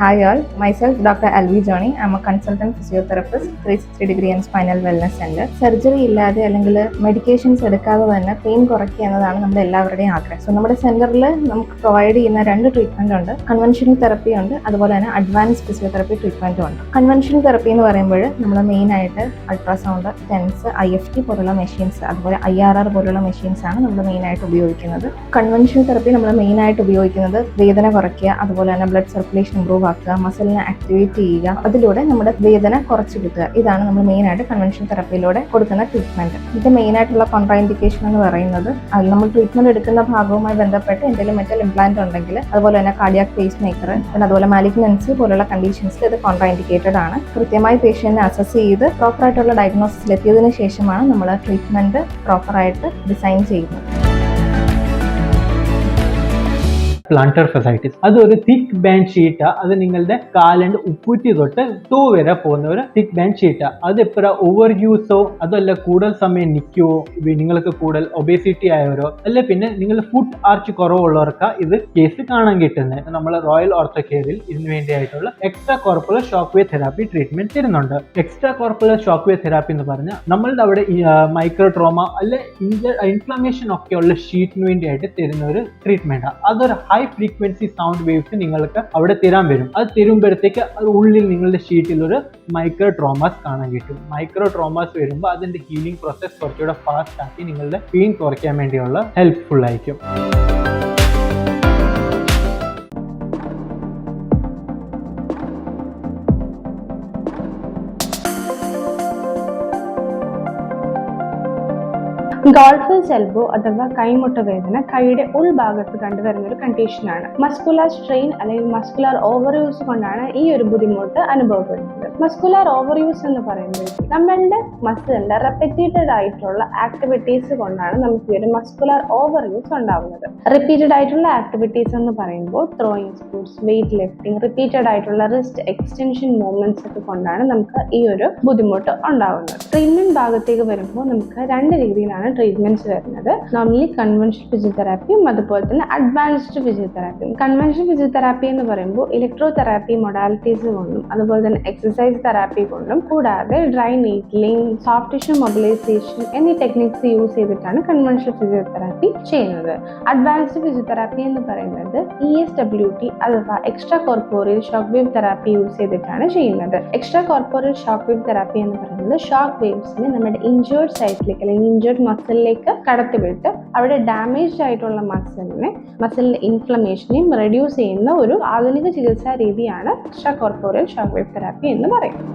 Hi all, myself Dr. Alvi Johnny. I'm a consultant physiotherapist, 360 degree and spinal wellness center. Surgery ഇല്ലാതെ അല്ലെങ്കിൽ medications എടുക്കാതെ തന്നെ pain കുറയ്ക്കുക എന്നതാണ് നമ്മുടെ എല്ലാവരുടെയും ആഗ്രഹം. സോ നമ്മുടെ സെന്ററിൽ നമുക്ക് പ്രൊവൈഡ് ചെയ്യുന്ന 2 ട്രീറ്റ്മെന്റ് ഉണ്ട്. കൺവെൻഷണൽ തെറപ്പി ഉണ്ട്, അതുപോലെ തന്നെ അഡ്വാൻസ് ഫിസിയോതെറപ്പി ട്രീറ്റ്മെന്റും ഉണ്ട്. കൺവെൻഷണൽ തെറപ്പി എന്ന് പറയുമ്പോൾ നമ്മൾ മെയിൻ ആയിട്ട് അൾട്രാസൗണ്ട്, ടെൻസ്, IFT പോലുള്ള മെഷീൻസ്, അതുപോലെ IRR പോലുള്ള മെഷീൻസ് ആണ് നമ്മൾ മെയിൻ ആയിട്ട് ഉപയോഗിക്കുന്നത്. കൺവെൻഷണൽ തെറപ്പി നമ്മൾ മെയിൻ ആയിട്ട് ഉപയോഗിക്കുന്നത് വേദന കുറയ്ക്കുക, അതുപോലെ തന്നെ ബ്ലഡ് സർക്കുലേഷൻ ഇംപ്രൂവ് ആക്കുക, മസിലിനെ ആക്ടിവേറ്റ് ചെയ്യുക, അതിലൂടെ നമ്മുടെ വേദന കുറച്ച് കിട്ടുക. ഇതാണ് നമ്മൾ മെയിൻ ആയിട്ട് കൺവെൻഷണൽ തെറപ്പിയിലൂടെ കൊടുക്കുന്ന ട്രീറ്റ്മെന്റ്. ഇതിന്റെ മെയിൻ ആയിട്ടുള്ള കോൺട്രാ ഇൻഡിക്കേഷൻ എന്ന് പറയുന്നത് നമ്മൾ ട്രീറ്റ്മെന്റ് എടുക്കുന്ന ഭാഗവുമായി ബന്ധപ്പെട്ട് എന്തെങ്കിലും മെറ്റൽ ഇംപ്ലാന്റ് ഉണ്ടെങ്കിൽ, അതുപോലെ തന്നെ കാർഡിയാക് പേസ് മേക്കർ, പിന്നെ അതുപോലെ മാലിഗ്നൻസി പോലുള്ള കണ്ടീഷൻസിൽ ഇത് കോൺട്രാ ഇൻഡിക്കേറ്റഡ് ആണ്. കൃത്യമായി പേഷ്യന്റിനെ അസസ് ചെയ്ത് പ്രോപ്പർ ആയിട്ടുള്ള ഡയഗ്നോസിസിൽ എത്തിയതിനു ശേഷമാണ് നമ്മൾ ട്രീറ്റ്മെന്റ് പ്രോപ്പറായിട്ട് ഡിസൈൻ ചെയ്യുന്നത്. പ്ലാന്റർ ഫെസൈറ്റിസ് അതൊരു തിക്ക് ബാൻഡ് ഷീറ്റാ. അത് നിങ്ങളുടെ കാലിന്റെ ഉപ്പൂറ്റി തൊട്ട് ടോ വരെ പോകുന്ന ഒരു തിക്ക് ബാൻഡ് ഷീറ്റാ. അത് എപ്പോഴാ ഓവർ യൂസോ അതല്ല കൂടുതൽ സമയം നിൽക്കുവോ, നിങ്ങൾക്ക് കൂടുതൽ ഒബേസിറ്റി ആയവരോ അല്ല പിന്നെ നിങ്ങൾ ഫുഡ് ആർച്ച് കുറവുള്ളവർക്ക് ഇത് കേസ് കാണാൻ കിട്ടുന്നത്. നമ്മൾ റോയൽ ഓർത്തോ കെയറിൽ ഇതിനു വേണ്ടിയായിട്ടുള്ള extra corporeal shock wave therapy treatment തരുന്നുണ്ട്. Extra corporeal shock wave therapy എന്ന് പറഞ്ഞാൽ നമ്മളുടെ അവിടെ മൈക്രോ ട്രോമ അല്ലെ ഇൻഫ്ലമേഷൻ ഒക്കെ ഉള്ള ഷീറ്റിന് വേണ്ടിയായിട്ട് തരുന്ന ഒരു ട്രീറ്റ്മെന്റ്. അതൊരു ഹൈ ഫ്രീക്വൻസി സൗണ്ട് വേവ്സ് നിങ്ങൾക്ക് അവിടെ തരാൻ വരും. അത് തരുമ്പോഴത്തേക്ക് ഉള്ളിൽ നിങ്ങളുടെ ഷീറ്റിൽ ഒരു മൈക്രോ ട്രോമാസ് കാണാൻ കിട്ടും. മൈക്രോ ട്രോമാസ് വരുമ്പോൾ അതിന്റെ ഹീലിംഗ് പ്രോസസ് കുറച്ചുകൂടെ ഫാസ്റ്റ് ആക്കി നിങ്ങളുടെ പെയിൻ കുറയ്ക്കാൻ വേണ്ടിയുള്ള ഹെൽപ്ഫുൾ ആയിരിക്കും. ഗോൾഫേഴ്സ് എൽബോ അഥവാ കൈമുട്ട വേദന കൈയുടെ ഉൾഭാഗത്ത് കണ്ടുവരുന്ന ഒരു കണ്ടീഷനാണ്. മസ്കുലാർ സ്ട്രെയിൻ അല്ലെങ്കിൽ മസ്കുലാർ ഓവർ യൂസ് കൊണ്ടാണ് ഈ ഒരു ബുദ്ധിമുട്ട് അനുഭവപ്പെടുന്നത്. മസ്കുലാർ ഓവർ യൂസ് എന്ന് പറയുമ്പോൾ നമ്മളുടെ മസിലിന്റെ റിപ്പീറ്റഡ് ആയിട്ടുള്ള ആക്ടിവിറ്റീസ് കൊണ്ടാണ് നമുക്ക് ഈ ഒരു മസ്കുലാർ ഓവർ യൂസ് ഉണ്ടാവുന്നത്. റിപ്പീറ്റഡ് ആയിട്ടുള്ള ആക്ടിവിറ്റീസ് എന്ന് പറയുമ്പോൾ throwing sports, weight lifting, repeated ആയിട്ടുള്ള റിസ്റ്റ് എക്സ്റ്റൻഷൻ മൂവ്മെന്റ്സ് ഒക്കെ കൊണ്ടാണ് നമുക്ക് ഈ ഒരു ബുദ്ധിമുട്ട് ഉണ്ടാവുന്നത്. ട്രീറ്റ്മെന്റ് ഭാഗത്തേക്ക് വരുമ്പോൾ നമുക്ക് 2 രീതിയിലാണ് ട്രീറ്റ്മെന്റ്സ് വരുന്നത്. നോർമലി കൺവെൻഷണൽ ഫിസിയോതെറാപ്പിയും അതുപോലെ തന്നെ അഡ്വാൻസ്ഡ് ഫിസിയോതെറാപ്പിയും. കൺവെൻഷണൽ ഫിസിയോതെറാപ്പി എന്ന് പറയുമ്പോൾ ഇലക്ട്രോ തെറാപ്പി മൊഡാലിറ്റീസ് കൊണ്ടും അതുപോലെ തന്നെ എക്സസൈസ് തെറാപ്പി കൊണ്ടും കൂടാതെ dry needling, soft tissue mobilisation എന്നീ ടെക്നിക്സ് യൂസ് ചെയ്തിട്ടാണ് കൺവെൻഷണൽ ഫിസിയോതെറാപ്പി ചെയ്യുന്നത്. അഡ്വാൻസ്ഡ് ഫിസിയോതെറാപ്പി എന്ന് പറയുന്നത് ESWT അഥവാ extra corporeal shock wave therapy use ചെയ്തിട്ടാണ് ചെയ്യുന്നത്. Extra corporeal shock wave therapy എന്ന് പറയുന്നത് ഷോക്ക് വേവ്സിനെ നമ്മുടെ ഇഞ്ചേർഡ് സൈറ്റിലേക്ക് അല്ലെങ്കിൽ ഇഞ്ചേർഡ് മസിലിലേക്ക് കടത്തിവിട്ട് അവിടെ ഡാമേജ്ഡ് ആയിട്ടുള്ള മസിലിന്റെ ഇൻഫ്ലമേഷനെയും റെഡ്യൂസ് ചെയ്യുന്ന ഒരു ആധുനിക ചികിത്സാ രീതിയാണ് extra corporeal shock wave therapy എന്ന് പറയുന്നത്.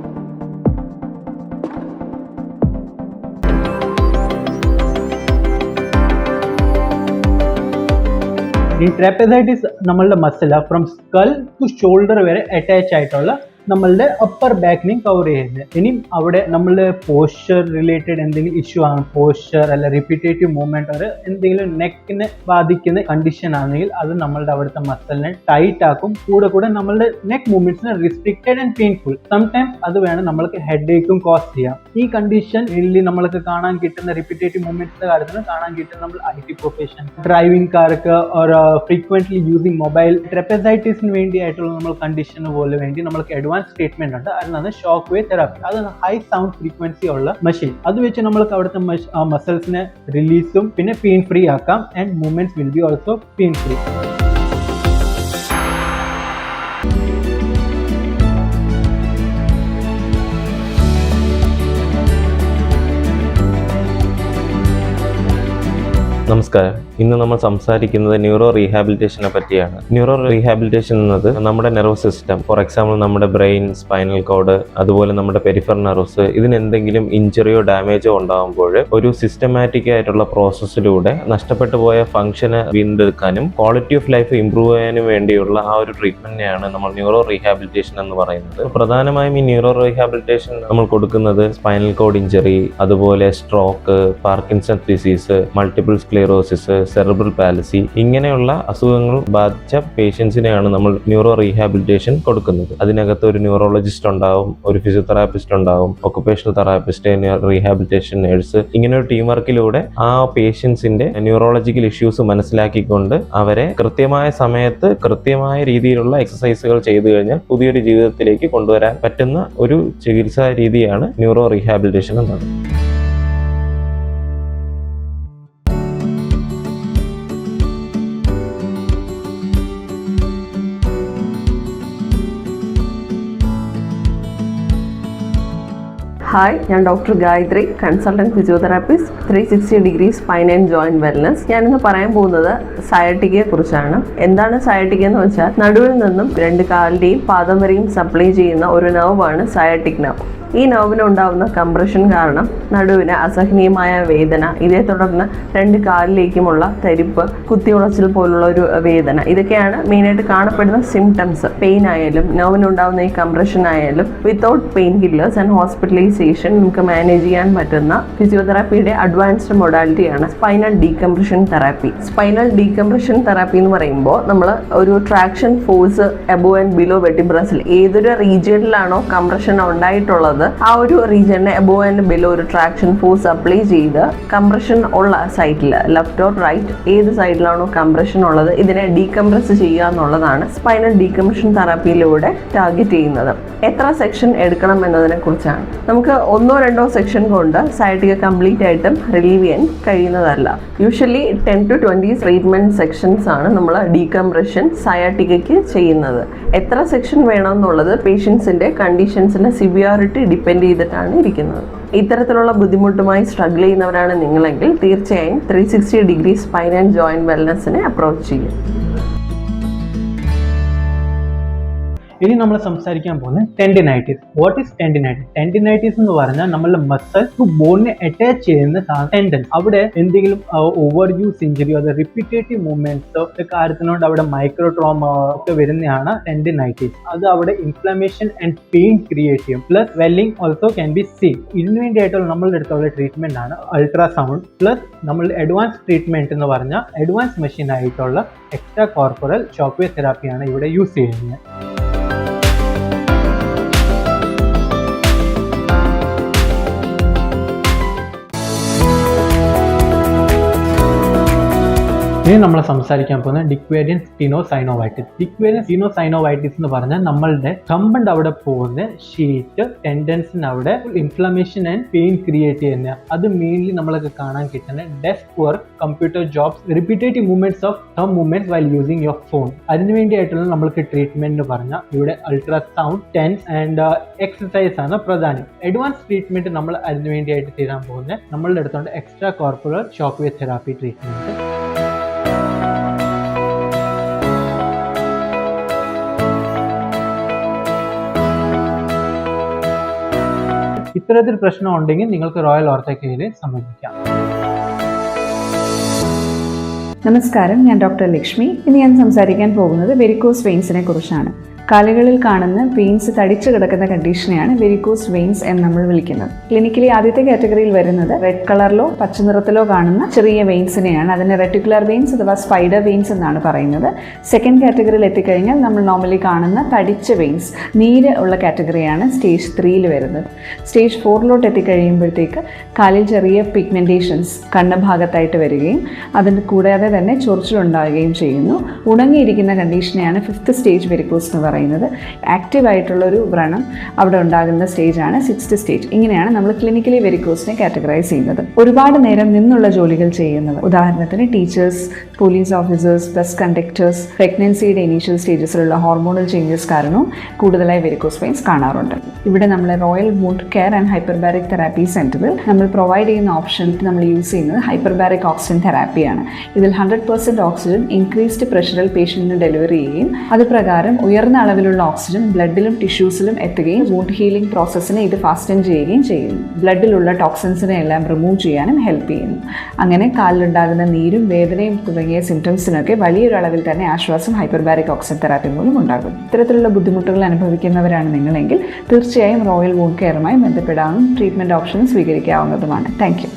ഈ ട്രാപ്പസൈറ്റിസ് നമ്മളുടെ മസില ഫ്രം സ്കൾ ടു ഷോൾഡർ വരെ അറ്റാച്ച് ആയിട്ടുള്ള നമ്മളുടെ അപ്പർ ബാക്കിനെയും കവർ ചെയ്യുന്നത്. ഇനി അവിടെ നമ്മളുടെ പോസ്ചർ റിലേറ്റഡ് എന്തെങ്കിലും ഇഷ്യൂ ആണ്, പോസ്ചർ അല്ല റിപ്പീറ്റേറ്റീവ് മൂവ്മെന്റ് ഒരു എന്തെങ്കിലും നെക്കിനെ ബാധിക്കുന്ന കണ്ടീഷൻ ആണെങ്കിൽ അത് നമ്മളുടെ അവിടുത്തെ മസിലിനെ ടൈറ്റ് ആക്കും. കൂടെ നമ്മളുടെ നെക്ക് മൂവ്മെന്റ്സിനെ റിസ്ട്രിക്റ്റഡ് ആൻഡ് പെയിൻഫുൾ. സംടൈംസ് അത് വേണം നമ്മൾക്ക് ഹെഡ് ഏക്കും കോസ് ചെയ്യാം. ഈ കണ്ടീഷൻ നമ്മൾക്ക് കാണാൻ കിട്ടുന്ന റിപ്പീറ്റേറ്റീവ് മൂവ്മെന്റ്സിന്റെ കാര്യത്തിൽ കാണാൻ കിട്ടുന്ന നമ്മൾ IT പ്രൊഫഷൻ, ഡ്രൈവിംഗ് കാർക്ക് ഓർ ഫ്രീക്വന്റ്ലി യൂസിങ് മൊബൈൽ, ട്രാപ്പസൈറ്റിസിന് വേണ്ടിയായിട്ടുള്ള നമ്മൾ കണ്ടീഷന് പോലെ വേണ്ടി നമ്മൾക്ക് അഡ്വാൻസ് ട്രീറ്റ്മെന്റ് ഉണ്ട്. അതിനാണ് ഷോക്ക് വേവ് തെറാപ്പി. അത് ഹൈ സൗണ്ട് ഫ്രീക്വൻസി ഉള്ള മെഷീൻ. അത് വെച്ച് നമ്മൾക്ക് അവിടുത്തെ മസിൽസിനെ റിലീസും പിന്നെ പെയിൻ ഫ്രീ ആക്കാം. And movements will be also pain free. നമസ്കാരം. ഇന്ന് നമ്മൾ സംസാരിക്കുന്നത് ന്യൂറോ റീഹാബിലിറ്റേഷനെ പറ്റിയാണ്. ന്യൂറോ റീഹാബിലിറ്റേഷൻ എന്നത് നമ്മുടെ നെർവസ് സിസ്റ്റം, ഫോർ എക്സാമ്പിൾ നമ്മുടെ ബ്രെയിൻ, സ്പൈനൽ കോഡ്, അതുപോലെ നമ്മുടെ പെരിഫറൽ നെർവസ്, ഇതിന് എന്തെങ്കിലും ഇഞ്ചറിയോ ഡാമേജോ ഉണ്ടാകുമ്പോൾ ഒരു സിസ്റ്റമാറ്റിക് ആയിട്ടുള്ള പ്രോസസ്സിലൂടെ നഷ്ടപ്പെട്ടു പോയ ഫംഗ്ഷന് വീണ്ടെടുക്കാനും ക്വാളിറ്റി ഓഫ് ലൈഫ് ഇംപ്രൂവ് ചെയ്യാനും വേണ്ടിയുള്ള ആ ഒരു ട്രീറ്റ്മെന്റിനെയാണ് നമ്മൾ ന്യൂറോ റീഹാബിലിറ്റേഷൻ എന്ന് പറയുന്നത്. പ്രധാനമായും ഈ ന്യൂറോ റീഹാബിലിറ്റേഷൻ നമ്മൾ കൊടുക്കുന്നത് സ്പൈനൽ കോഡ് ഇഞ്ചറി, അതുപോലെ stroke, Parkinson's disease, multiple sclerosis sclerosis, cerebral fallacy ഇങ്ങനെയുള്ള അസുഖങ്ങൾ ബാധിച്ച പേഷ്യൻസിനെയാണ് നമ്മൾ ന്യൂറോ റീഹാബിലിറ്റേഷൻ കൊടുക്കുന്നത്. അതിനകത്ത് ഒരു ന്യൂറോളജിസ്റ്റ് ഉണ്ടാവും, ഒരു ഫിസിയോതെറാപ്പിസ്റ്റ് ഉണ്ടാവും, ഒക്കുപേഷണൽ തെറാപ്പിസ്റ്റ്, റീഹാബിലിറ്റേഷൻ നേഴ്സ്, ഇങ്ങനെ ഒരു ടീം വർക്കിലൂടെ ആ പേഷ്യൻസിന്റെ ന്യൂറോളജിക്കൽ ഇഷ്യൂസ് മനസ്സിലാക്കിക്കൊണ്ട് അവരെ കൃത്യമായ സമയത്ത് കൃത്യമായ രീതിയിലുള്ള എക്സസൈസുകൾ ചെയ്തു കഴിഞ്ഞാൽ പുതിയൊരു ജീവിതത്തിലേക്ക് കൊണ്ടുവരാൻ പറ്റുന്ന ഒരു ചികിത്സാ രീതിയാണ് ന്യൂറോ റീഹാബിലിറ്റേഷൻ എന്നത്. ഹായ്, ഞാൻ doctor Gayathri, consultant physiotherapist 360 degree spine and joint wellness. ഞാനിന്ന് പറയാൻ പോകുന്നത് സയാറ്റിക്കയെ കുറിച്ചാണ്. എന്താണ് സയാറ്റിക്ക എന്ന് വെച്ചാൽ നടുവിൽ നിന്നും 2 കാലിൻ്റെയും പാദം വരെയും സപ്ലൈ ചെയ്യുന്ന ഒരു നെർവാണ് സയാറ്റിക് നെർവ്. ഈ നെർവിന് ഉണ്ടാകുന്ന കംപ്രഷൻ കാരണം നടുവിന് അസഹനീയമായ വേദന, ഇതേ തുടർന്ന് 2 കാലിലേക്കുമുള്ള തരിപ്പ്, കുത്തിയുളച്ചിൽ പോലുള്ള ഒരു വേദന, ഇതൊക്കെയാണ് മെയിനായിട്ട് കാണപ്പെടുന്ന സിംറ്റംസ്. പെയിൻ ആയാലും നെർവിനുണ്ടാകുന്ന ഈ കംപ്രഷൻ ആയാലും without pain killers and hospitalisation നമുക്ക് മാനേജ് ചെയ്യാൻ പറ്റുന്ന ഫിസിയോതെറാപ്പിയുടെ അഡ്വാൻസ്ഡ് മൊഡാലിറ്റിയാണ് spinal decompression therapy. Spinal decompression therapy എന്ന് പറയുമ്പോൾ നമ്മൾ ഒരു traction force above and below വെർട്ടിബ്രസിൽ ഏതൊരു റീജിയനിലാണോ കംപ്രഷൻ ഉണ്ടായിട്ടുള്ളത് ആ ഒരു റീജിയനെ എബോ ആൻഡ് ബിലോ ഒരു ട്രാക്ഷൻ ഫോഴ്സ് അപ്ലൈ ചെയ്ത് കംപ്രഷൻ ഉള്ള സൈഡിൽ, ലെഫ്റ്റ് ഓർ റൈറ്റ്, ഏത് സൈഡിലാണോ കംപ്രഷൻ ഉള്ളത് ഇതിനെ ഡീകംപ്രസ് ചെയ്യുക എന്നുള്ളതാണ് സ്പൈനൽ ഡീകംപ്രഷൻ തെറാപ്പിയിലൂടെ ടാർഗറ്റ് ചെയ്യുന്നത്. എത്ര സെക്ഷൻ എടുക്കണം എന്നതിനെ കുറിച്ചാണ്. നമുക്ക് 1-2 സെക്ഷൻ കൊണ്ട് സയാറ്റിക്ക കംപ്ലീറ്റ് ആയിട്ടും റിലീവ് ചെയ്യാൻ കഴിയുന്നതല്ല. യൂഷ്വലി 10 to 20 ട്രീറ്റ്മെൻറ്റ് സെക്ഷൻസ് ആണ് നമ്മൾ ഡീകംപ്രഷൻ സയാറ്റിക്കയ്ക്ക് ചെയ്യുന്നത്. എത്ര സെക്ഷൻ വേണമെന്നുള്ളത് പേഷ്യൻസിൻ്റെ കണ്ടീഷൻസിൻ്റെ സിവിയറിറ്റി ഡിപ്പെൻഡ് ചെയ്തിട്ടാണ് ഇരിക്കുന്നത്. ഇത്തരത്തിലുള്ള ബുദ്ധിമുട്ടുമായി സ്ട്രഗിൾ ചെയ്യുന്നവരാണ് നിങ്ങളെങ്കിൽ തീർച്ചയായും 360 ഡിഗ്രി സ്പൈൻ ആൻഡ് ജോയിൻറ്റ് വെൽനസിനെ അപ്രോച്ച് ചെയ്യും. ഇനി നമ്മൾ സംസാരിക്കാൻ പോകുന്നത് tendinitis. What is tendinitis? Tendinitis എന്ന് പറഞ്ഞാൽ നമ്മളുടെ മസിൽ ടു ബോണിനെ അറ്റാച്ച് ചെയ്യുന്ന ടെൻഡൻ. അവിടെ എന്തെങ്കിലും ഓവർ യൂസ് ഇഞ്ചുറി, അത് റിപ്പീറ്റേറ്റീവ് മൂവ്മെന്റ്സ് കാര്യത്തിനോട് അവിടെ മൈക്രോ ട്രോമ ഒക്കെ വരുന്നതാണ് ടെൻഡിനൈറ്റിസ്. അത് അവിടെ ഇൻഫ്ലമേഷൻ ആൻഡ് പെയിൻ ക്രിയേറ്റ് ചെയ്യും. Plus swelling also can be seen. ഇതിനു വേണ്ടിയായിട്ടുള്ള നമ്മളുടെ അടുത്തുള്ള ട്രീറ്റ്മെന്റ് ആണ് അൾട്രാസൗണ്ട്. പ്ലസ് നമ്മളുടെ അഡ്വാൻസ് ട്രീറ്റ്മെന്റ് എന്ന് പറഞ്ഞാൽ അഡ്വാൻസ് മെഷീൻ ആയിട്ടുള്ള എക്സ്ട്രാ കോർപ്പറൽ ഷോക്ക് വേവ് തെറാപ്പിയാണ് ഇവിടെ യൂസ് ചെയ്യുന്നത്. ഇനി നമ്മൾ സംസാരിക്കാൻ പോകുന്നത് ഡിക്വേരിയൻ സ്റ്റിനോസൈനോവൈറ്റിസ്. ഡിക്വേരിയൻ സ്റ്റിനോസൈനോവൈറ്റിസ് എന്ന് പറഞ്ഞാൽ നമ്മളുടെ കമ്പണ്ട് അവിടെ പോകുന്ന ഷീറ്റ് ടെൻഡൻസിന് അവിടെ ഇൻഫ്ലമേഷൻ ആൻഡ് പെയിൻ ക്രിയേറ്റ് ചെയ്യുന്ന, അത് മെയിൻലി നമ്മളൊക്കെ കാണാൻ കിട്ടുന്ന desk work, computer jobs, repetitive movements of some movements while using your phone. അതിനു വേണ്ടിയായിട്ടുള്ള നമ്മൾക്ക് ട്രീറ്റ്മെന്റ് എന്ന് പറഞ്ഞാൽ ഇവിടെ അൾട്രാസൗണ്ട്, ടെൻസ് ആൻഡ് എക്സസൈസ് ആണ് പ്രധാനം. അഡ്വാൻസ് ട്രീറ്റ്മെന്റ് നമ്മൾ അതിനു വേണ്ടിയായിട്ട് ചെയ്യാൻ പോകുന്നത് നമ്മളുടെ അടുത്തുണ്ട് extra corporal shock wave therapy treatment. ഇത്തരത്തിൽ പ്രശ്നം ഉണ്ടെങ്കിൽ നിങ്ങൾക്ക് റോയൽ ഓർത്തോക്കയിൽ സമീപിക്കാം. നമസ്കാരം, ഞാൻ ഡോക്ടർ ലക്ഷ്മി. ഇന്ന് ഞാൻ സംസാരിക്കാൻ പോകുന്നത് വെരിക്കോസ് വെയിൻസിനെ കുറിച്ചാണ്. കാലുകളിൽ കാണുന്ന വെയിൻസ് തടിച്ചു കിടക്കുന്ന കണ്ടീഷനെയാണ് വെരിക്കോസ് വെയിൻസ് എന്ന് നമ്മൾ വിളിക്കുന്നത്. ക്ലിനിക്കലി ആദ്യത്തെ കാറ്റഗറിയിൽ വരുന്നത് റെഡ് കളറിലോ പച്ച നിറത്തിലോ കാണുന്ന ചെറിയ വെയിൻസിനെയാണ്. അതിന് റെറ്റിക്കുലർ വെയിൻസ് അഥവാ സ്പൈഡർ വെയിൻസ് എന്നാണ് പറയുന്നത്. സെക്കൻഡ് കാറ്റഗറിയിൽ എത്തിക്കഴിഞ്ഞാൽ നമ്മൾ നോർമലി കാണുന്ന തടിച്ച വെയിൻസ്, നീര് ഉള്ള കാറ്റഗറിയാണ് സ്റ്റേജ് 3 വരുന്നത്. സ്റ്റേജ് 4 എത്തിക്കഴിയുമ്പോഴത്തേക്ക് കാലിൽ ചെറിയ പിഗ്മെൻറ്റേഷൻസ് കണ്ണ് ഭാഗത്തായിട്ട് വരികയും അതിന് കൂടാതെ തന്നെ ചൊറിച്ചിലുണ്ടാവുകയും ചെയ്യുന്നു. ഉണങ്ങിയിരിക്കുന്ന കണ്ടീഷനെയാണ് 5th സ്റ്റേജ് വെരിക്കോസ് എന്ന് പറയുന്നത്. ആക്റ്റീവായിട്ടുള്ളൊരു വ്രണം അവിടെ ഉണ്ടാകുന്ന സ്റ്റേജാണ് 6th സ്റ്റേജ്. ഇങ്ങനെയാണ് നമ്മൾ ക്ലിനിക്കലി വെരിക്കോസിനെ കാറ്റഗറൈസ് ചെയ്യുന്നത്. ഒരുപാട് നേരം നിന്നുള്ള ജോലികൾ ചെയ്യുന്നവർ, ഉദാഹരണത്തിന് teachers, police officers, bus conductors, പ്രഗ്നൻസിയുടെ ഇനീഷ്യൽ സ്റ്റേജസിലുള്ള ഹോർമോണൽ ചേഞ്ചസ് കാരണവും കൂടുതലായി വെരിക്കോസ് വെയിൻസ് കാണാറുണ്ട്. ഇവിടെ നമ്മൾ royal wound care and hyperbaric therapy സെൻറ്ററിൽ നമ്മൾ പ്രൊവൈഡ് ചെയ്യുന്ന ഓപ്ഷൻ നമ്മൾ യൂസ് ചെയ്യുന്നത് ഹൈപ്പർബാരിക് ഓക്സിജൻ തെറാപ്പിയാണ്. ഇതിൽ 100% ഓക്സിജൻ ഇൻക്രീസ്ഡ് പ്രഷറിൽ പേഷ്യൻറ്റിന് ഡെലിവറി ചെയ്യുകയും അത് പ്രകാരം ഉയർന്ന അളവിലുള്ള ഓക്സിജൻ ബ്ലഡിലും ടിഷ്യൂസിലും എത്തുകയും വൂണ്ട് ഹീലിംഗ് പ്രോസസ്സിനെ ഇത് ഫാസ്റ്റൻ ചെയ്യുകയും ചെയ്യുന്നു. ബ്ലഡിലുള്ള ടോക്സിൻസിനെ എല്ലാം റിമൂവ് ചെയ്യാനും ഹെൽപ്പ് ചെയ്യുന്നു. അങ്ങനെ കാലിലുണ്ടാകുന്ന നീരും വേദനയും തുടങ്ങിയ സിംറ്റംസിനൊക്കെ വലിയൊരു അളവിൽ തന്നെ ആശ്വാസം ഹൈപ്പർബാരിക് ഓക്സിജൻ തെറാപ്പി മൂലം ഉണ്ടാകും. ഇത്തരത്തിലുള്ള ബുദ്ധിമുട്ടുകൾ അനുഭവിക്കുന്നവരാണ് നിങ്ങളെങ്കിൽ തീർച്ചയായും റോയൽ വൂണ്ട് കെയറുമായി ബന്ധപ്പെടാവുന്ന ട്രീറ്റ്മെൻറ്റ് ഓപ്ഷൻ സ്വീകരിക്കാവുന്നതുമാണ്. Thank you.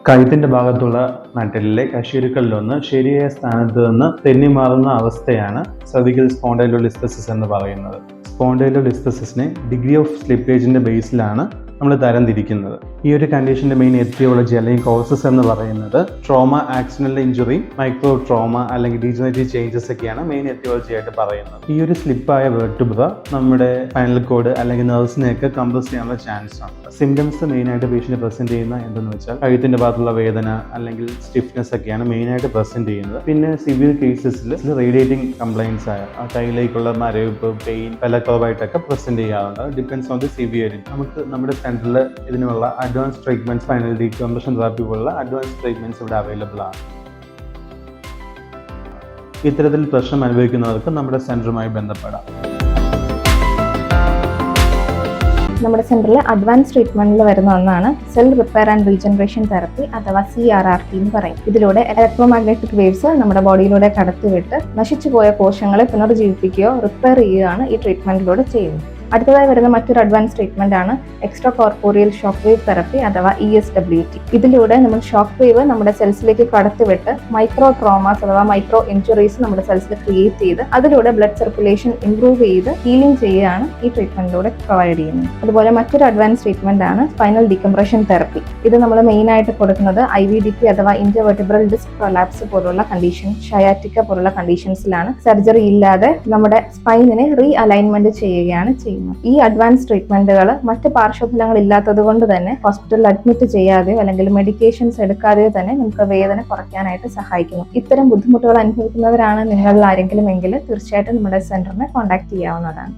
കഴുത്തിന്റെ ഭാഗത്തുള്ള നട്ടെല്ലിലെ കശേരുക്കളിലൊന്ന് ശരിയായ സ്ഥാനത്ത് നിന്ന് തെന്നിമാറുന്ന അവസ്ഥയാണ് സെർവിക്കൽ സ്പോണ്ടൈലോലിസ്തെസിസ് എന്ന് പറയുന്നത്. സ്പോണ്ടൈലോലിസ്തെസിസിനെ ഡിഗ്രി ഓഫ് സ്ലിപ്പേജിന്റെ ബേസിലാണ് നമ്മൾ തരംതിരിക്കുന്നത്. ഈ ഒരു കണ്ടീഷന്റെ മെയിൻ എത്തിയോളജി അല്ലെങ്കിൽ കോസസ് എന്ന് പറയുന്നത് trauma, accidental injury, micro trauma അല്ലെങ്കിൽ ഡീജനറേറ്റീവ് ചേഞ്ചസ് ഒക്കെയാണ് മെയിൻ എത്തിയോളജി ആയിട്ട് പറയുന്നത്. ഈ ഒരു സ്ലിപ്പായ വെർട്ടിബ്ര നമ്മുടെ സ്പൈനൽ കോഡ് അല്ലെങ്കിൽ നെർവ്സിനെയൊക്കെ കംപ്രസ് ചെയ്യാനുള്ള ചാൻസ് ഉണ്ട്. സിംറ്റംസ് മെയിനായിട്ട് പേഷ്യന്റ് പ്രസന്റ് ചെയ്യുന്ന എന്തെന്ന് വെച്ചാൽ കഴുത്തിന്റെ ഭാഗത്തുള്ള വേദന അല്ലെങ്കിൽ സ്റ്റിഫ്നെസ് ഒക്കെയാണ് മെയിനായിട്ട് പ്രസന്റ് ചെയ്യുന്നത്. പിന്നെ സിവിയർ കേസസിൽ റേഡിയേറ്റിംഗ് കംപ്ലൈൻസ് ആയ കയ്യിലേക്കുള്ള മരവിപ്പ്, പെയിൻ, വിലക്കുറവായിട്ടൊക്കെ പ്രസന്റ് ചെയ്യാറുണ്ട്. Depends on the severity. നമുക്ക് നമ്മുടെ സെന്ററിൽ ഇതിനുള്ള advance treatment, spinal decompression therapy പോലുള്ള അഡ്വാൻസ് ട്രീറ്റ്മെന്റ്സ് ഇവിടെ അവൈലബിൾ ആണ്. ഇത്തരത്തിൽ പ്രശ്നം അനുഭവിക്കുന്നവർക്ക് നമ്മുടെ സെന്ററുമായി ബന്ധപ്പെടാം. നമ്മുടെ സെന്ററിൽ അഡ്വാൻസ് ട്രീറ്റ്മെന്റിൽ വരുന്ന ഒന്നാണ് cell repair and regeneration therapy അഥവാ CRRT എന്ന് പറയും. ഇതിലൂടെ ഇലക്ട്രോമാഗ്നറ്റിക് വേവ്സ് നമ്മുടെ ബോഡിയിലൂടെ കടത്തിവിട്ട് നശിച്ചു പോയ കോശങ്ങളെ പുനർജീവിപ്പിക്കുകയോ റിപ്പയർ ചെയ്യുകയാണ് ഈ ട്രീറ്റ്മെന്റിലൂടെ ചെയ്യുന്നത്. അടുത്തതായി വരുന്ന മറ്റൊരു അഡ്വാൻസ് ട്രീറ്റ്മെന്റ് ആണ് extra corporeal shock wave therapy അഥവാ ESWT. ഇതിലൂടെ നമ്മൾ ഷോക്ക് വേവ് നമ്മുടെ സെൽസിലേക്ക് കടത്തിവിട്ട് മൈക്രോ ട്രോമാസ് അഥവാ മൈക്രോ ഇഞ്ചുറീസ് നമ്മുടെ സെൽസിൽ ക്രിയേറ്റ് ചെയ്ത് അതിലൂടെ ബ്ലഡ് സർക്കുലേഷൻ ഇംപ്രൂവ് ചെയ്ത് ഹീലിംഗ് ചെയ്യുകയാണ് ഈ ട്രീറ്റ്മെന്റിലൂടെ പ്രൊവൈഡ് ചെയ്യുന്നത്. അതുപോലെ മറ്റൊരു അഡ്വാൻസ് ട്രീറ്റ്മെന്റ് ആണ് സ്പൈനൽ ഡീകംപ്രഷൻ തെറപ്പി. ഇത് നമ്മൾ മെയിൻ ആയിട്ട് കൊടുക്കുന്നത് IVDP അഥവാ ഇന്റർവെർട്ടിബ്രൽ ഡിസ്ക് പ്രൊലാപ്സ് പോലുള്ള കണ്ടീഷൻ, ഷയാറ്റിക്ക പോലുള്ള കണ്ടീഷൻസിലാണ്. സർജറി ഇല്ലാതെ നമ്മുടെ സ്പൈനിനെ റീ അലൈൻമെന്റ് ചെയ്യുകയാണ് ചെയ്യുന്നത്. ഈ അഡ്വാൻസ് ട്രീറ്റ്മെന്റുകൾ മറ്റ് പാർശ്വഫലങ്ങൾ ഇല്ലാത്തത് കൊണ്ട് തന്നെ ഹോസ്പിറ്റലിൽ അഡ്മിറ്റ് ചെയ്യാതെയോ അല്ലെങ്കിൽ മെഡിക്കേഷൻസ് എടുക്കാതെയോ തന്നെ നമുക്ക് വേദന കുറയ്ക്കാനായിട്ട് സഹായിക്കുന്നു. ഇത്തരം ബുദ്ധിമുട്ടുകൾ അനുഭവിക്കുന്നവരാണ് നിങ്ങളിൽ ആരെങ്കിലും എങ്കിൽ തീർച്ചയായിട്ടും നമ്മുടെ സെന്ററിനെ കോൺടാക്ട് ചെയ്യാവുന്നതാണ്.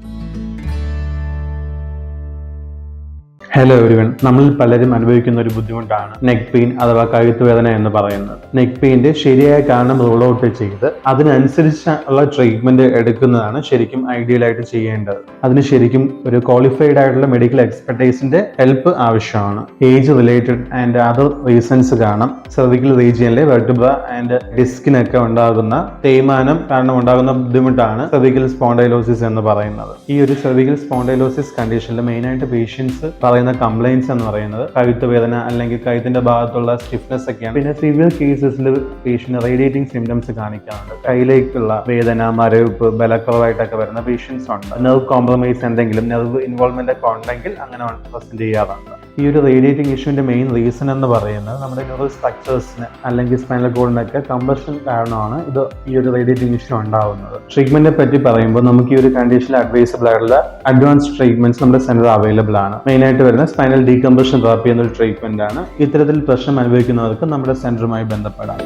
ഹലോ എവരിവൺ, നമ്മളിൽ പലരും അനുഭവിക്കുന്ന ഒരു ബുദ്ധിമുട്ടാണ് നെക്ക് പെയിൻ അഥവാ കഴുത്ത് വേദന എന്ന് പറയുന്നത്. നെക്ക് പെയിന്റെ ശരിയായ കാരണം റൂൾ ഔട്ട് ചെയ്ത് അതിനനുസരിച്ചുള്ള ട്രീറ്റ്മെന്റ് എടുക്കുന്നതാണ് ശരിക്കും ഐഡിയൽ ആയിട്ട് ചെയ്യേണ്ടത്. അതിന് ശരിക്കും ഒരു ക്വാളിഫൈഡ് ആയിട്ടുള്ള മെഡിക്കൽ എക്സ്പെർട്ടൈസിന്റെ ഹെൽപ്പ് ആവശ്യമാണ്. Age related and other reasons കാണാം. സെർവിക്കൽ റീജിയനിലെ വെർട്ടിബ്ര ആൻഡ് ഡിസ്കിനൊക്കെ ഉണ്ടാകുന്ന തേയ്മാനം കാരണം ഉണ്ടാകുന്ന ബുദ്ധിമുട്ടാണ് സെർവിക്കൽ സ്പോണ്ടൈലോസിസ് എന്ന് പറയുന്നത്. ഈ ഒരു സെർവിക്കൽ സ്പോണ്ടൈലോസിസ് കണ്ടീഷനിൽ മെയിനായിട്ട് പേഷ്യൻസ് പറയുന്ന കംപ്ലൈൻസ് എന്ന് പറയുന്നത് കഴുത്ത് വേദന അല്ലെങ്കിൽ കഴുത്തിന്റെ ഭാഗത്തുള്ള സ്റ്റിഫ്നെസ് ഒക്കെയാണ്. പിന്നെ സിവിയർ കേസസിൽ പേഷ്യന്റ് റേഡിയേറ്റിംഗ് സിംറ്റംസ് കാണിക്കാറുണ്ട്. കയ്യിലേക്കുള്ള വേദന, മരവിപ്പ്, ബലക്കുറവായിട്ടൊക്കെ വരുന്ന പേഷ്യൻസ് ഉണ്ട്. നെർവ് കോംപ്രമൈസ്, എന്തെങ്കിലും നെർവ് ഇൻവോൾവ്മെന്റ് ഒക്കെ ഉണ്ടെങ്കിൽ അങ്ങനെ പ്രസന്റ് ചെയ്യാറുണ്ട്. ഈ ഒരു റേഡിയേറ്റിംഗ് ഇഷ്യൂവിന്റെ മെയിൻ റീസൺ എന്ന് പറയുന്നത് നമ്മുടെ ന്യൂറൽ സ്ട്രക്ചേഴ്സിന് അല്ലെങ്കിൽ സ്പൈനൽ കോഡിനൊക്കെ കംപ്രഷൻ കാരണമാണ് ഈ ഒരു റേഡിയേറ്റിംഗ് ഇഷ്യൂ ഉണ്ടാവുന്നത്. ട്രീറ്റ്മെന്റിനെ പറ്റി പറയുമ്പോൾ നമുക്ക് ഈ ഒരു കണ്ടീഷനിൽ അഡ്വൈസബിൾ ആയിട്ടുള്ള അഡ്വാൻസ് ട്രീറ്റ്മെന്റ്സ് നമ്മുടെ സെന്റർ അവൈലബിൾ ആണ്. മെയിനായിട്ട് വരുന്ന സ്പൈനൽ ഡീകംപ്രഷൻ തെറാപ്പി എന്നൊരു ട്രീറ്റ്മെന്റ് ആണ്. ഇത്തരത്തിൽ പ്രശ്നം അനുഭവിക്കുന്നവർക്ക് നമ്മുടെ സെന്ററുമായി ബന്ധപ്പെടാം.